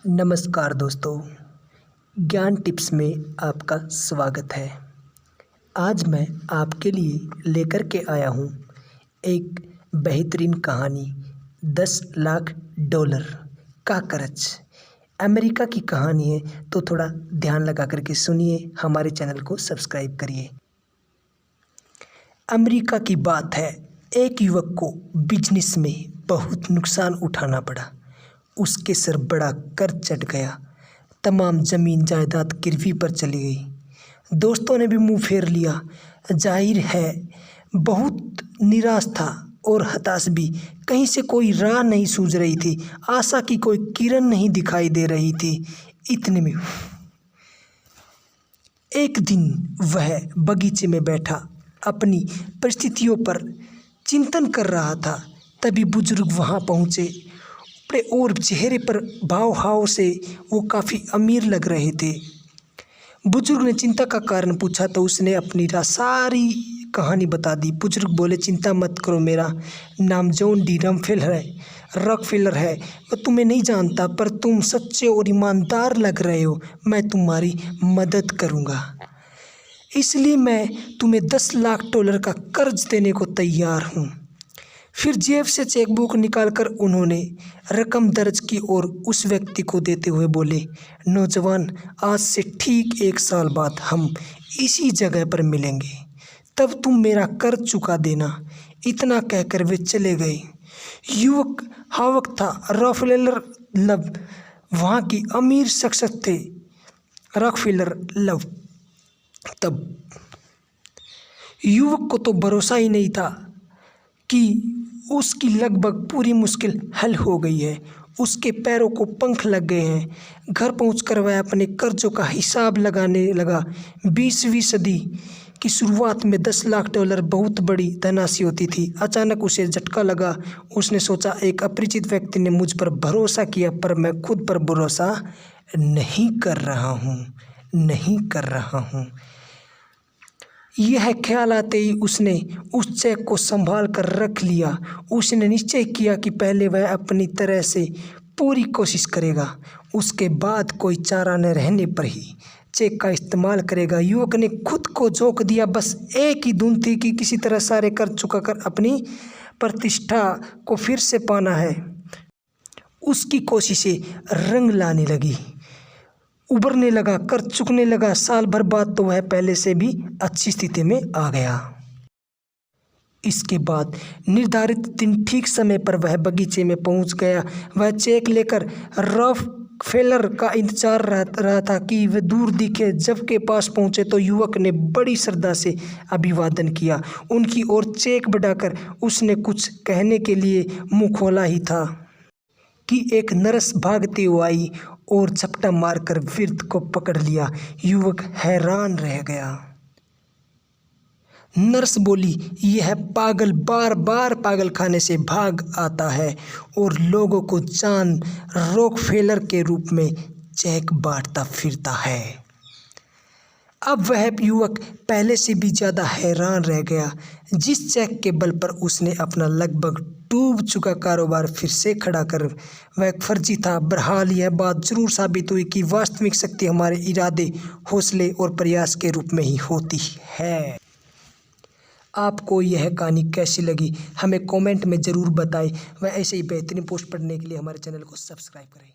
नमस्कार दोस्तों, ज्ञान टिप्स में आपका स्वागत है। आज मैं आपके लिए लेकर के आया हूँ एक बेहतरीन कहानी 10 लाख डॉलर का कर्ज। अमेरिका की कहानी है तो थोड़ा ध्यान लगा करके सुनिए, हमारे चैनल को सब्सक्राइब करिए। अमेरिका की बात है, एक युवक को बिजनेस में बहुत नुकसान उठाना पड़ा। उसके सर बड़ा कर्ज चढ़ गया। तमाम ज़मीन जायदाद गिरवी पर चली गई। दोस्तों ने भी मुंह फेर लिया। जाहिर है बहुत निराश था और हताश भी। कहीं से कोई राह नहीं सूझ रही थी, आशा की कोई किरण नहीं दिखाई दे रही थी। इतने में एक दिन वह बगीचे में बैठा अपनी परिस्थितियों पर चिंतन कर रहा था। तभी बुजुर्ग वहाँ पहुँचे और चेहरे पर भाव से वो काफ़ी अमीर लग रहे थे। बुजुर्ग ने चिंता का कारण पूछा तो उसने अपनी सारी कहानी बता दी। बुजुर्ग बोले, चिंता मत करो, मेरा नाम जॉन डी रॉकफेलर है। मैं तुम्हें नहीं जानता, पर तुम सच्चे और ईमानदार लग रहे हो। मैं तुम्हारी मदद करूँगा, इसलिए मैं तुम्हें 10 लाख डॉलर का कर्ज देने को तैयार हूँ। फिर जेब से चेकबुक निकालकर उन्होंने रकम दर्ज की और उस व्यक्ति को देते हुए बोले, नौजवान, आज से ठीक 1 साल बाद हम इसी जगह पर मिलेंगे, तब तुम मेरा कर्ज चुका देना। इतना कहकर वे चले गए। युवक हावक था। रॉकफेलर लव वहाँ की अमीर शख्सियत थे। Rockefeller love. तब युवक को तो भरोसा ही नहीं था कि उसकी लगभग पूरी मुश्किल हल हो गई है। उसके पैरों को पंख लग गए हैं। घर पहुंचकर वह अपने कर्जों का हिसाब लगाने लगा। 20वीं सदी की शुरुआत में 10 लाख डॉलर बहुत बड़ी धनराशि होती थी। अचानक उसे झटका लगा। उसने सोचा, एक अपरिचित व्यक्ति ने मुझ पर भरोसा किया, पर मैं खुद पर भरोसा नहीं कर रहा हूँ। यह ख्याल आते ही उसने उस चेक को संभाल कर रख लिया। उसने निश्चय किया कि पहले वह अपनी तरह से पूरी कोशिश करेगा, उसके बाद कोई चारा न रहने पर ही चेक का इस्तेमाल करेगा। युवक ने खुद को झोंक दिया। बस एक ही धुन थी कि किसी तरह सारे कर्ज चुकाकर अपनी प्रतिष्ठा को फिर से पाना है। उसकी कोशिशें रंग लाने लगी, उभरने लगा, कर्ज चुकने लगा। साल भर बाद तो वह पहले से भी अच्छी स्थिति में आ गया। इसके बाद निर्धारित दिन ठीक समय पर वह बगीचे में पहुंच गया। वह चेक लेकर रॉकफेलर का इंतजार रहा था कि वह दूर दिखे। जब के पास पहुंचे तो युवक ने बड़ी श्रद्धा से अभिवादन किया। उनकी ओर चेक बढ़ाकर उसने कुछ कहने के लिए मुंह खोला ही था कि एक नर्स भागती हुई आई और झपटा मारकर वृद्ध को पकड़ लिया। युवक हैरान रह गया। नर्स बोली, यह पागल बार बार पागल खाने से भाग आता है और लोगों को जॉन रॉकफेलर के रूप में चेक बांटता फिरता है। अब वह युवक पहले से भी ज़्यादा हैरान रह गया। जिस चेक के बल पर उसने अपना लगभग डूब चुका कारोबार फिर से खड़ा कर वह फर्जी था। बहरहाल यह बात जरूर साबित हुई कि वास्तविक शक्ति हमारे इरादे, हौसले और प्रयास के रूप में ही होती है। आपको यह कहानी कैसी लगी हमें कमेंट में ज़रूर बताएं। वह ऐसे ही बेहतरीन पोस्ट पढ़ने के लिए हमारे चैनल को सब्सक्राइब करें।